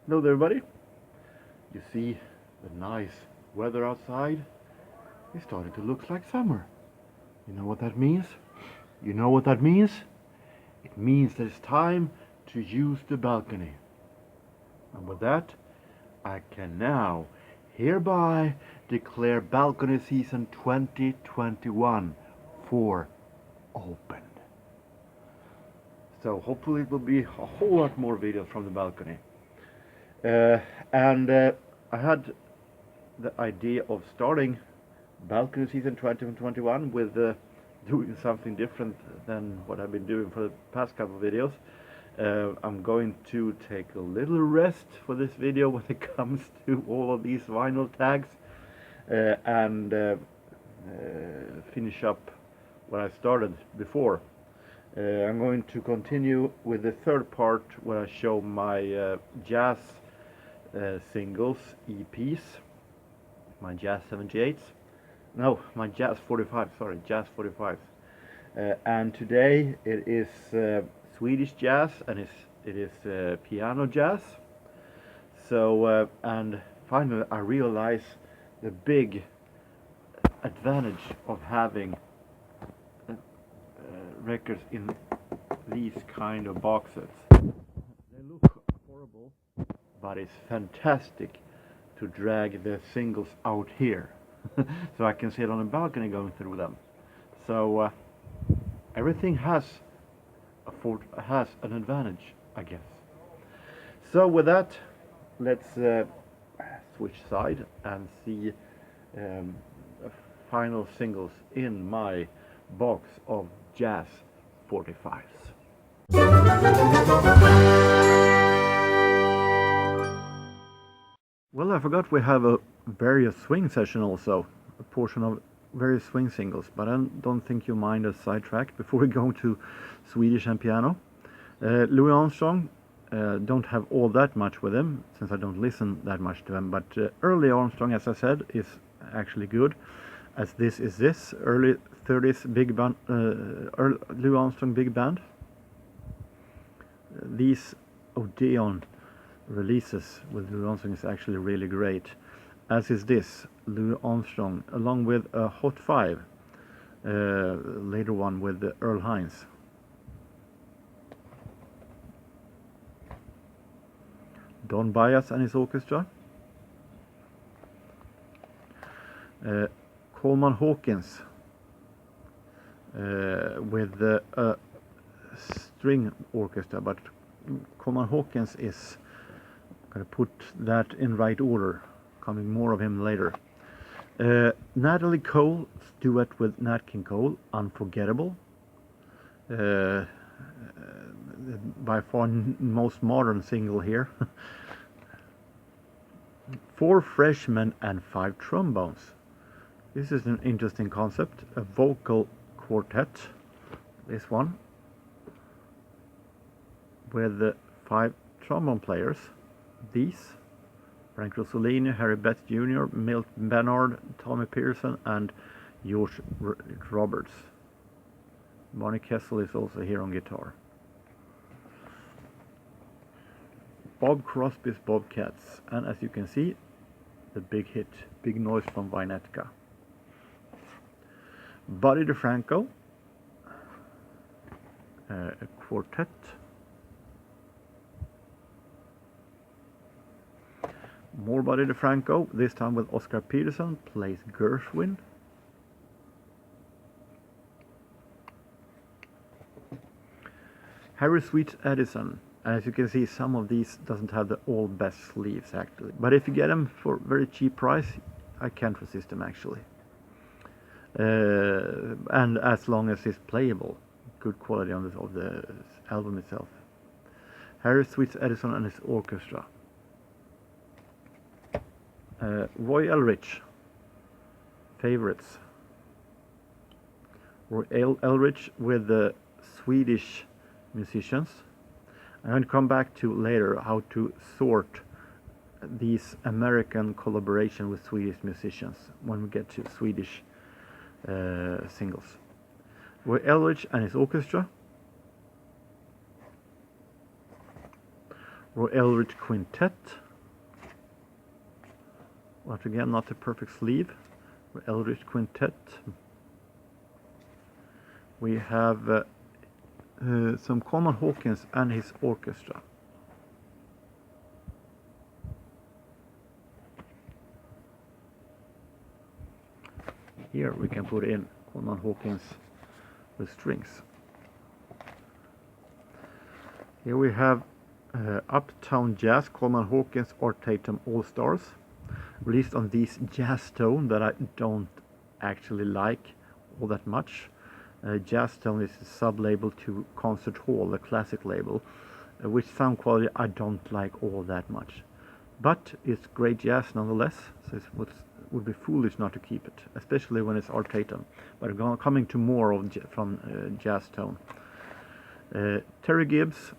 Hello there, everybody. You see the nice weather outside is starting to look like summer. You know what that means? You know what that means? It means that it's time to use the balcony. And with that, I can now hereby declare balcony season 2021 for open. So hopefully it will be a whole lot more videos from the balcony. I had the idea of starting balcony season 2021 with doing something different than what I've been doing for the past couple of videos. I'm going to take a little rest for this video when it comes to all of these vinyl tags and finish up what I started before. I'm going to continue with the third part where I show my jazz singles, EPs, my Jazz 78s, no, my Jazz 45, sorry, Jazz 45s. And today it is Swedish jazz and it is Pianojazz. So, and finally I realize the big advantage of having records in these kind of boxes. They look horrible, but it's fantastic to drag the singles out here so I can sit on a balcony going through them. So everything has an advantage, I guess. So with that, let's switch side and see final singles in my box of Jazz 45s. Well, I forgot we have a various swing session also, a portion of various swing singles, but I don't think you mind a sidetrack before we go to Swedish and piano. Louis Armstrong, don't have all that much with him since I don't listen that much to him, but early Armstrong, as I said, is actually good, as this is this early 30s big band, Louis Armstrong big band. These Odeon releases with Louis Armstrong is actually really great, as is this Louis Armstrong along with a Hot 5, later one with Earl Hines. Don Byas and his orchestra. Coleman Hawkins with a string orchestra, but Coleman Hawkins is going to put that in right order, coming more of him later. Natalie Cole duet with Nat King Cole, Unforgettable, by far most modern single here. 4 freshmen and 5 trombones. This is an interesting concept, a vocal quartet, this one, with 5 trombone players. These, Frank Rosolini, Harry Betts Jr., Milton Bernard, Tommy Pearson and George Roberts. Barney Kessel is also here on guitar. Bob Crosby's Bobcats, and as you can see, the big hit, Big Noise from Vinetka. Buddy DeFranco, a quartet. More Buddy DeFranco, this time with Oscar Peterson, plays Gershwin. Harry Sweet Edison. As you can see, some of these doesn't have the all best sleeves actually, but if you get them for very cheap price, I can't resist them actually. And as long as it's playable, good quality on of the album itself. Harry Sweet Edison and his orchestra. Roy Eldridge, favorites. Roy Eldridge with the Swedish musicians. I'm going to come back to later how to sort these American collaboration with Swedish musicians when we get to Swedish singles. Roy Eldridge and his orchestra. Roy Eldridge Quintet. Once again, not a perfect sleeve. Roy Eldridge Quintet. We have some Coleman Hawkins and his orchestra. Here we can put in Coleman Hawkins with strings. Here we have Uptown Jazz, Coleman Hawkins or Tatum All-Stars, released on these jazz tone that I don't actually like all that much. Jazz tone is a sub-label to Concert Hall, the classic label, which sound quality I don't like all that much. But it's great jazz nonetheless, so it would be foolish not to keep it, especially when it's Art Tatum. But I'm coming to more of from jazz tone. Terry Gibbs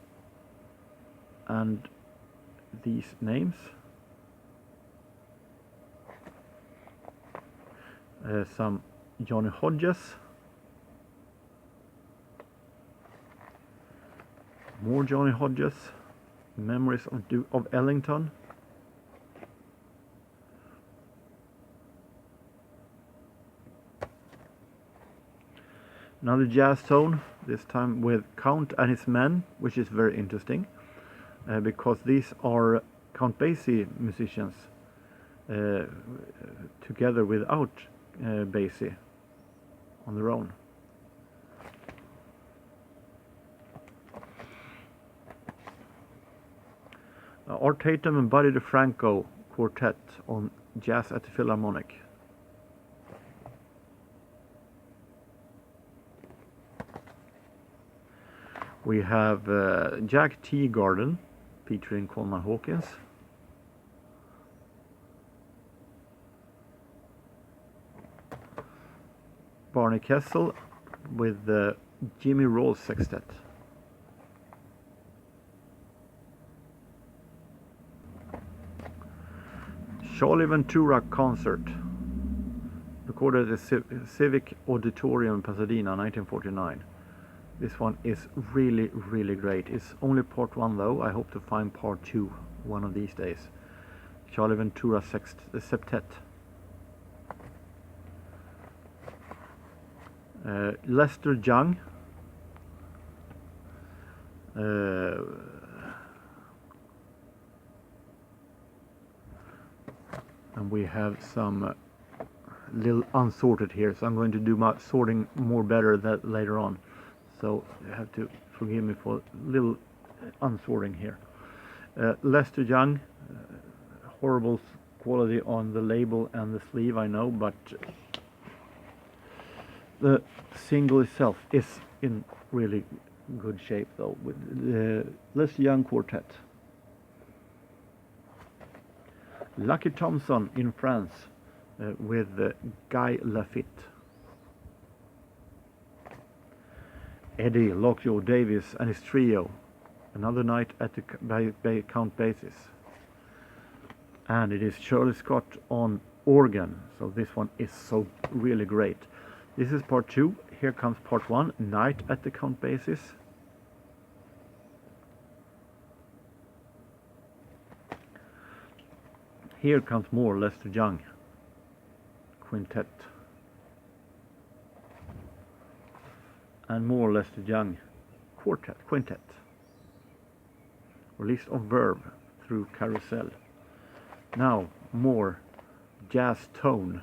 and these names. Some Johnny Hodges. More Johnny Hodges. Memories of Ellington. Another jazz tone, this time with Count and his Men, which is very interesting, because these are Count Basie musicians together without Basie on their own. Art Tatum and Buddy DeFranco Quartet on Jazz at the Philharmonic. We have Jack Teagarden featuring Coleman Hawkins. Barney Kessel with Jimmy Rolls Sextet. Charlie Ventura Concert, recorded at the Civic Auditorium in Pasadena, 1949. This one is really, really great. It's only part 1 though. I hope to find part 2 one of these days. Charlie Ventura Septet. Lester Young. And we have some little unsorted here, so I'm going to do my sorting more better that later on. So you have to forgive me for a little unsorting here. Lester Young, horrible quality on the label and the sleeve, I know, but the single itself is in really good shape though, with the Lester Young Quartet. Lucky Thompson in France with Guy Lafitte. Eddie Lockjaw Davis and his trio, Another Night at the Count Basie's. And it is Shirley Scott on organ, so this one is so really great. This is part 2, here comes part 1, Night at the Count Basie's. Here comes more Lester Young Quintet. And more Lester Young Quintet. Released on Verve through Carousel. Now more jazz tone.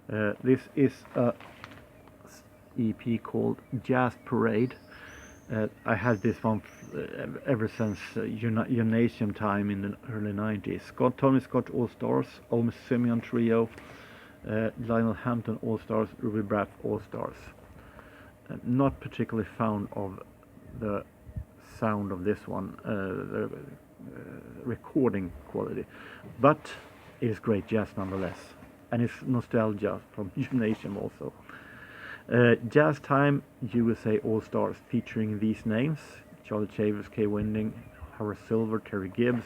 This is a EP called Jazz Parade. I had this one ever since Unation time in the early 90s. Tony Scott All-Stars, Ohm Simeon Trio, Lionel Hampton All-Stars, Ruby Braff All-Stars. Not particularly fond of the sound of this one, the recording quality, but it is great jazz nonetheless, and it's nostalgia from Gymnasium also. Jazz Time USA All-Stars featuring these names: Charlie Chavez, Kay Winding, Horace Silver, Terry Gibbs.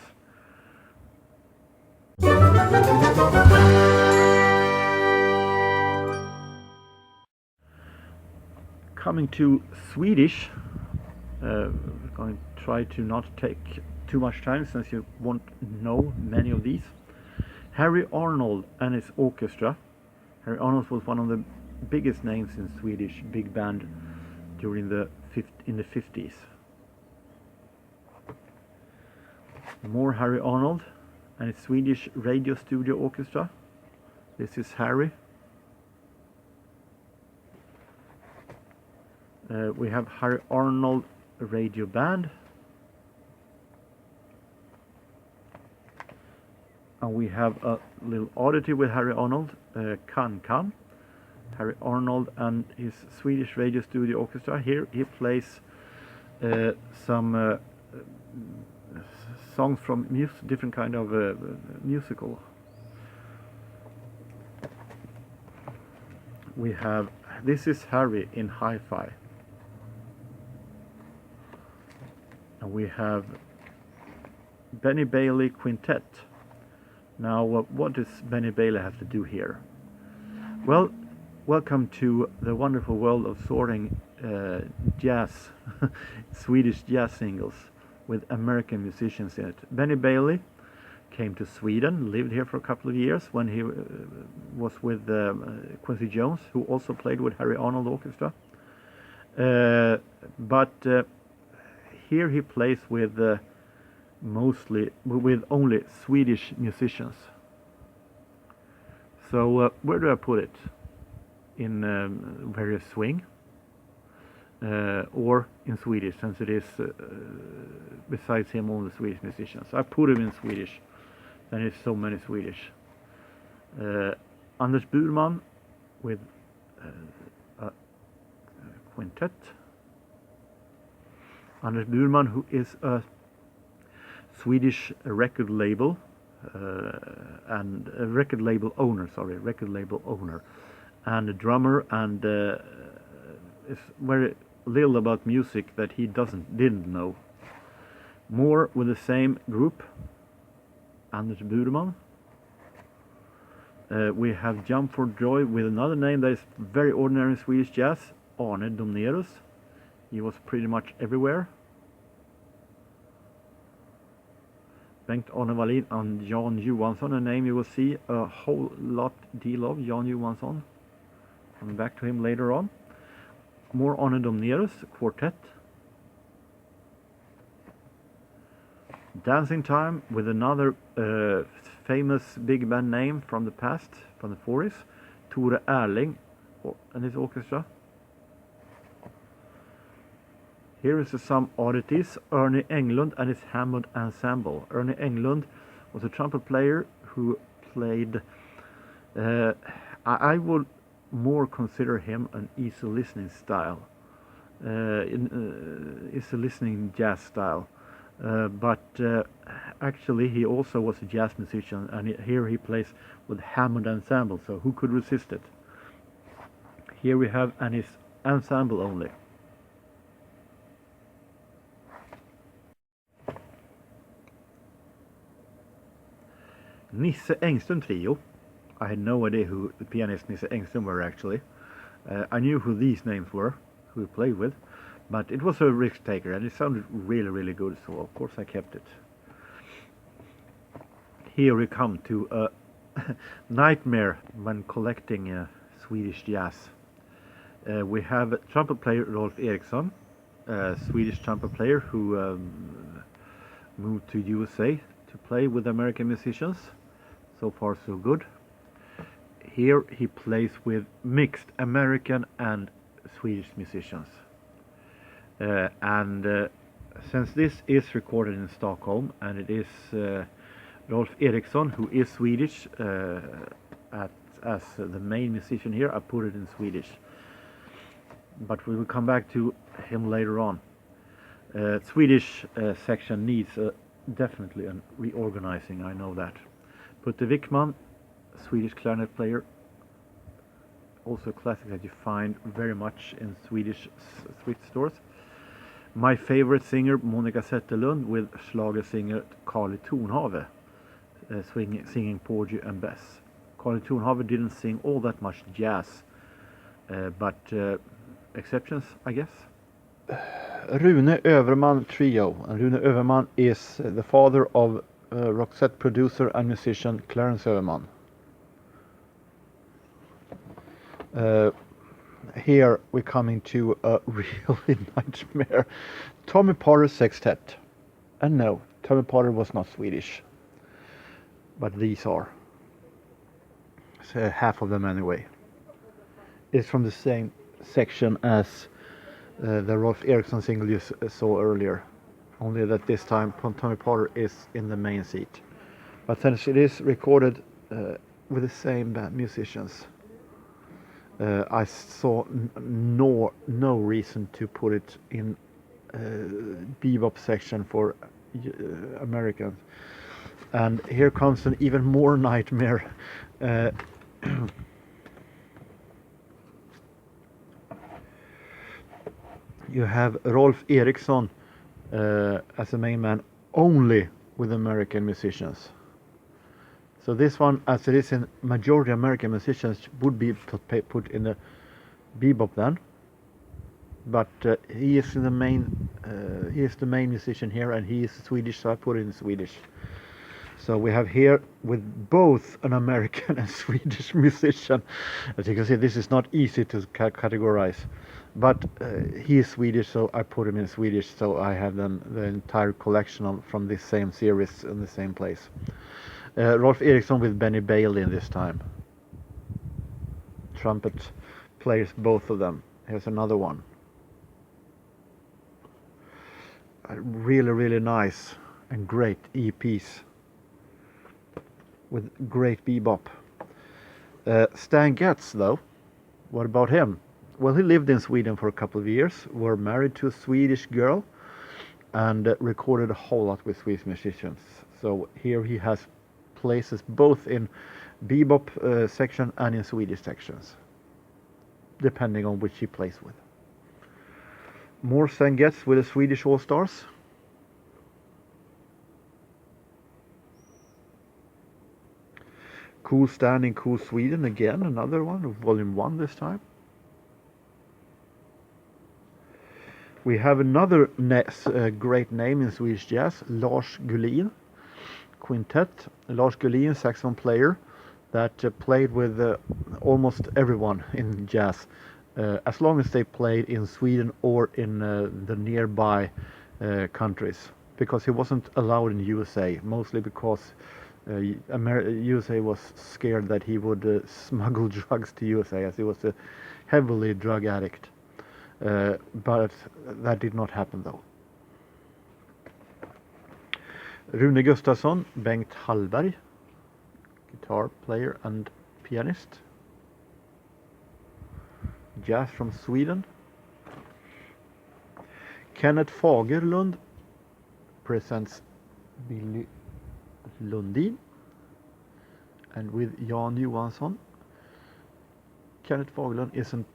Coming to Swedish, we're going to try to not take too much time since you won't know many of these. Harry Arnold and his orchestra. Harry Arnold was one of the biggest names in Swedish big band during in the 50s. More Harry Arnold and his Swedish radio studio orchestra. This is Harry. We have Harry Arnold radio band. And we have a little oddity with Harry Arnold, Kan. Harry Arnold and his Swedish radio studio orchestra. Here he plays some songs from different kind of musical. We have, this is Harry in hi-fi. And we have Benny Bailey Quintet. Now, what does Benny Bailey have to do here? Well, welcome to the wonderful world of soaring jazz, Swedish jazz singles with American musicians in it. Benny Bailey came to Sweden, lived here for a couple of years when he was with Quincy Jones, who also played with Harry Arnold Orchestra. But here he plays with only Swedish musicians. So where do I put it? In various swing or in Swedish, since it is besides him only Swedish musicians. I put him in Swedish. There is so many Swedish. Anders Burman with a quintet. Anders Burman, who is a Swedish record label and a record label owner, and a drummer, and is very little about music that he didn't know. More with the same group, Anders Burman. We have Jump for Joy with another name that is very ordinary in Swedish jazz, Arne Domnerus. He was pretty much everywhere. Bengt-Arne Wallin and Jan Johansson, a name you will see a whole deal of, Jan Johansson. Coming back to him later on. More Arne Domnerus, quartet. Dancing Time with another famous big band name from the past, from the 40s, Tore Erling and his orchestra. Here is some oddities. Ernie Englund and his Hammond Ensemble. Ernie Englund was a trumpet player who played, I would more consider him an easy listening style, easy listening jazz style. But actually he also was a jazz musician, and here he plays with Hammond Ensemble, so who could resist it? Here we have and his ensemble only. Nisse Engström Trio. I had no idea who the pianist Nisse Engström were actually. I knew who these names were, who he played with, but it was a risk taker and it sounded really, really good, so of course I kept it. Here we come to a nightmare when collecting Swedish jazz. We have trumpet player Rolf Erickson, a Swedish trumpet player who moved to USA to play with American musicians. So far so good. Here he plays with mixed American and Swedish musicians. Since this is recorded in Stockholm and it is Rolf Erickson, who is Swedish, as the main musician here, I put it in Swedish. But we will come back to him later on. Swedish section needs definitely a reorganizing, I know that. Putte Wickman, Swedish clarinet player, also a classic that you find very much in Swedish street stores. My favorite singer, Monica Zetterlund, with Schlager singer Carly Tornhave, singing Porgy and Bess. Carly Tornhave didn't sing all that much jazz, but exceptions, I guess. Rune Överman Trio. And Rune Överman is the father of Roxette producer and musician Clarence Överman. Here we're coming to a really nightmare. Tommy Potter Sextet. And no, Tommy Potter was not Swedish. But these are. So half of them anyway. It's from the same section as the Rolf Erickson single you saw earlier. Only that this time Tommy Potter is in the main seat. But since it is recorded with the same musicians, I saw no reason to put it in bebop section for Americans. And here comes an even more nightmare. You have Rolf Erickson as the main man only with American musicians. So this one, as it is in majority American musicians, would be put in the bebop then. But he is in the main. He is the main musician here, and he is Swedish, so I put it in Swedish. So we have here with both an American and Swedish musician. As you can see, this is not easy to categorize. But he is Swedish, so I put him in Swedish. So I have then the entire collection from this same series in the same place. Rolf Erickson with Benny Bailey this time. Trumpet players, both of them. Here's another one. Really nice and great EPs with great bebop. Stan Getz, though, what about him? Well, he lived in Sweden for a couple of years, were married to a Swedish girl, and recorded a whole lot with Swedish musicians. So here he has places both in bebop section and in Swedish sections, depending on which he plays with. More Stan Getz with the Swedish All-Stars. Cool Stan in Cool Sweden again, another one, volume 1 this time. We have another great name in Swedish jazz, Losh Gulen, Quintet. Losh Gulen, saxophone player that played with almost everyone in jazz, as long as they played in Sweden or in the nearby countries, because he wasn't allowed in USA, mostly because USA was scared that he would smuggle drugs to USA, as he was a heavily drug addict. But that did not happen though. Rune Gustafsson, Bengt Hallberg, guitar player and pianist. Jazz from Sweden. Kenneth Fagerlund presents Billy Lundin, and with Jan Johansson. Kenneth Fagerlund isn't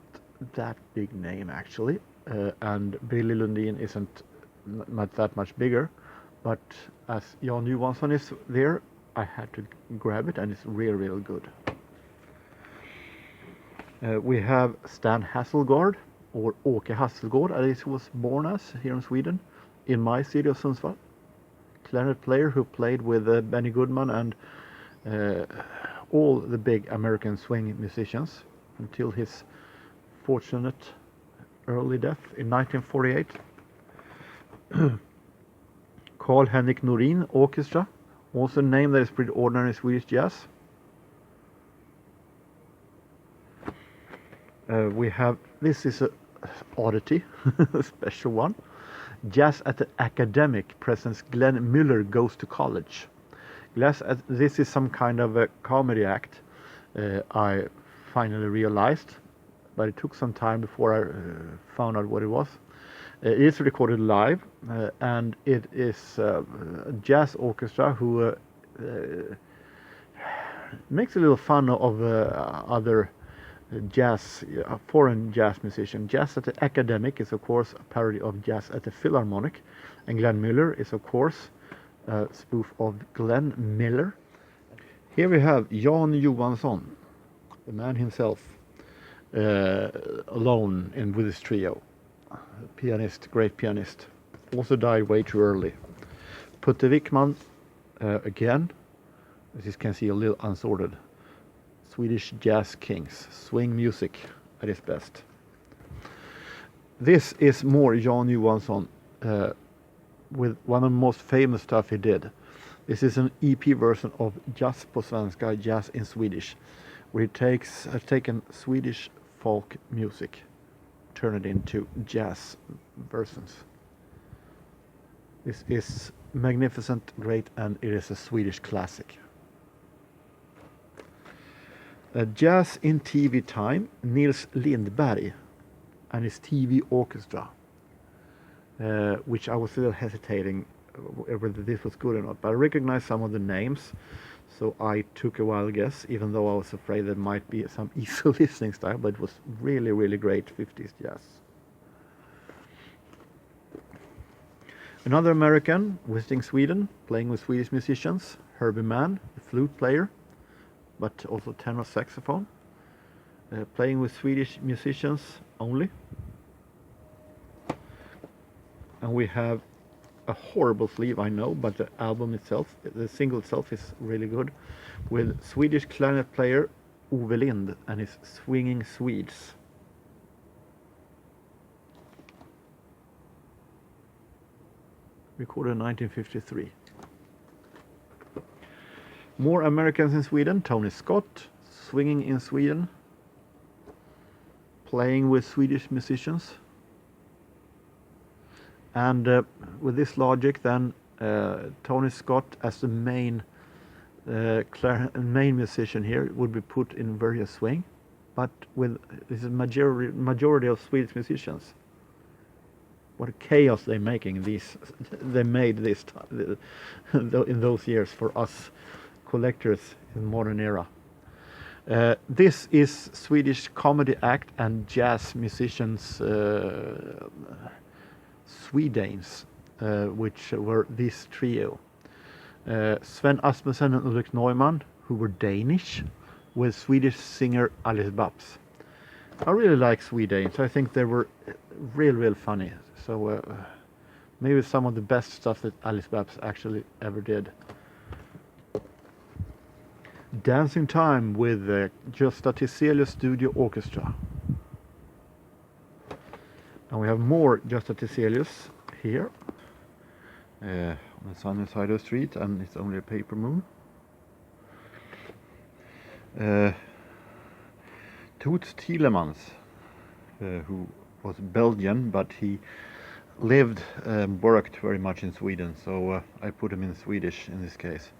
that big name actually, and Billy Lundin isn't not that much bigger, but as Jan Johansson is there, I had to grab it, and it's real good. We have Stan Hasselgaard, or Åke Hasselgaard as he was born as here in Sweden, in my city of Sundsvall. Clarinet player who played with Benny Goodman and all the big American swing musicians until his fortunate early death in 1948. Carl-Henrik Norin Orchestra, also a name that is pretty ordinary in Swedish jazz. We have, this is a oddity, a special one. Jazz at the Academic presents Glenn Miller Goes to College. This is some kind of a comedy act, I finally realized, but it took some time before I found out what it was. It is recorded live, and it is a jazz orchestra who makes a little fun of other jazz, foreign jazz musicians. Jazz at the Academic is of course a parody of Jazz at the Philharmonic, and Glenn Miller is of course a spoof of Glenn Miller. Here we have Jan Johansson, the man himself, alone with his trio. pianist, great pianist. Also died way too early. Putte Wickman, again, as you can see, a little unsorted. Swedish jazz kings, swing music at its best. This is more Jan Johansson with one of the most famous stuff he did. This is an EP version of Jazz på svenska, Jazz in Swedish, where he has taken Swedish folk music, turn it into jazz versions. This is magnificent, great, and it is a Swedish classic. Jazz in TV Time, Nils Lindberg and his TV orchestra, which I was a little hesitating whether this was good or not, but I recognized some of the names, so I took a wild guess, even though I was afraid there might be some easy listening style, but it was really, really great 50s jazz. Another American visiting Sweden, playing with Swedish musicians, Herbie Mann, the flute player, but also tenor saxophone, playing with Swedish musicians only. And we have a horrible sleeve, I know, but the album itself, the single itself is really good, with Swedish clarinet player Ove Lind and his Swinging Swedes. Recorded in 1953. More Americans in Sweden, Tony Scott, swinging in Sweden, playing with Swedish musicians. And with this logic then, Tony Scott as the main musician here would be put in various swing, but with this is majority of Swedish musicians. What a chaos they made this in those years for us collectors in the modern era. This is Swedish comedy act and jazz musicians Swedanes, which were this trio. Sven Asmussen and Ulrik Neumann, who were Danish, with Swedish singer Alice Babs. I really like Swedanes. I think they were real funny. So maybe some of the best stuff that Alice Babs actually ever did. Dancing Time with the Gösta Tiselius Studio Orchestra. And we have more Gösta Tiselius here on the sunny side of the street, and it's only a paper moon. Toots Thielemans, who was Belgian, but he lived worked very much in Sweden, so I put him in Swedish in this case.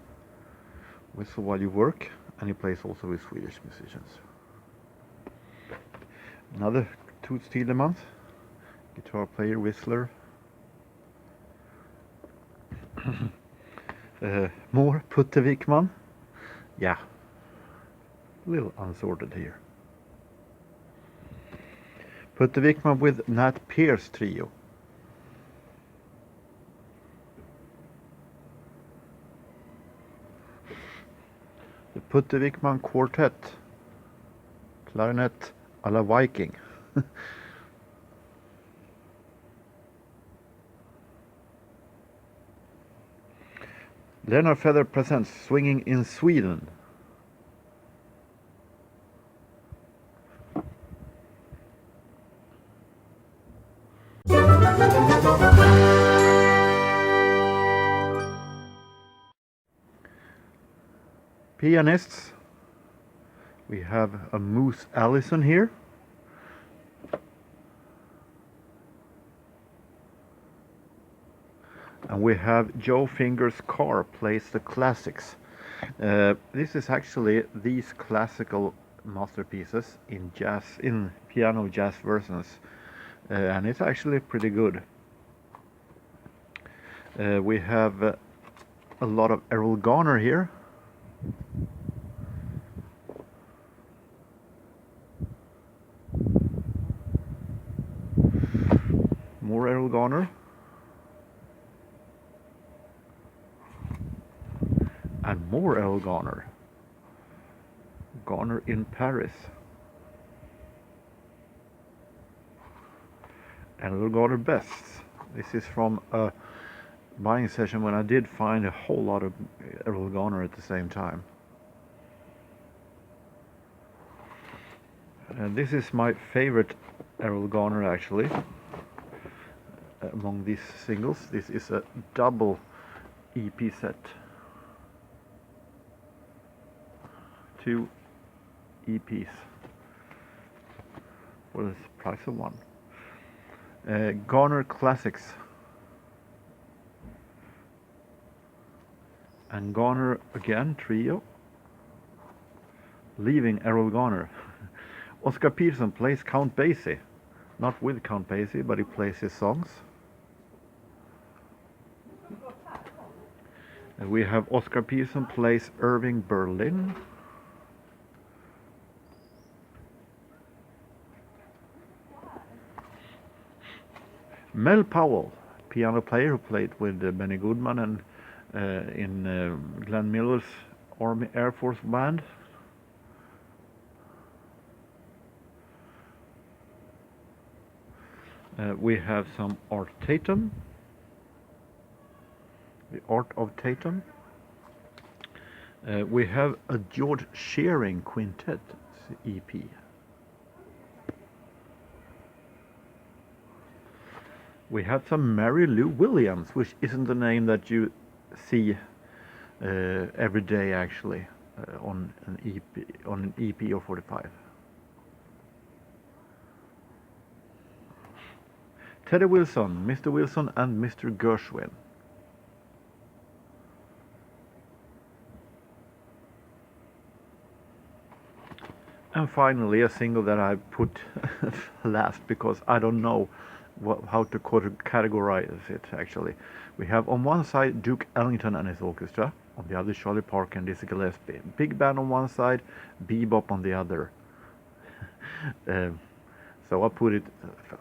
Whistle while you work, and he plays also with Swedish musicians. Another Toots Thielemans, guitar player, whistler. More Putte Wickman. Yeah, a little unsorted here. Putte Wickman with Nat Pierce trio. The Putte Wickman Quartet. Clarinet a la Viking. Lennart Feather presents Swinging in Sweden. Pianists, we have a Moose Allison here. And we have Joe Fingers Carr plays the classics. This is actually these classical masterpieces in jazz, in piano jazz versions, and it's actually pretty good. We have a lot of Errol Garner here. More Errol Garner. And more Errol Garner. Garner in Paris. Errol Garner Bests. This is from a buying session when I did find a whole lot of Errol Garner at the same time. This is my favorite Errol Garner actually. Among these singles, this is a double EP set. 2 EPs for the price of 1. Garner Classics and Garner again trio. Leaving Errol Garner. Oscar Peterson plays Count Basie, not with Count Basie, but he plays his songs. And we have Oscar Peterson plays Irving Berlin. Mel Powell, piano player who played with Benny Goodman and in Glenn Miller's Army Air Force band. We have some Art Tatum, the Art of Tatum. We have a George Shearing Quintet EP. We have some Mary Lou Williams, which isn't the name that you see every day actually on an EP or 45. Teddy Wilson, Mr. Wilson and Mr. Gershwin. And finally a single that I put last because I don't know how to categorize it actually. We have on one side Duke Ellington and his orchestra, on the other Charlie Parker and Dizzy Gillespie. Big band on one side, bebop on the other. So I put it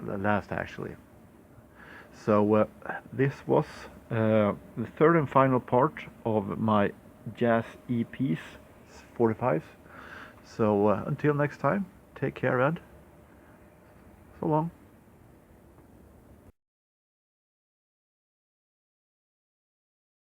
last actually. So this was the third and final part of my Jazz EPs 45s. So until next time, take care and so long.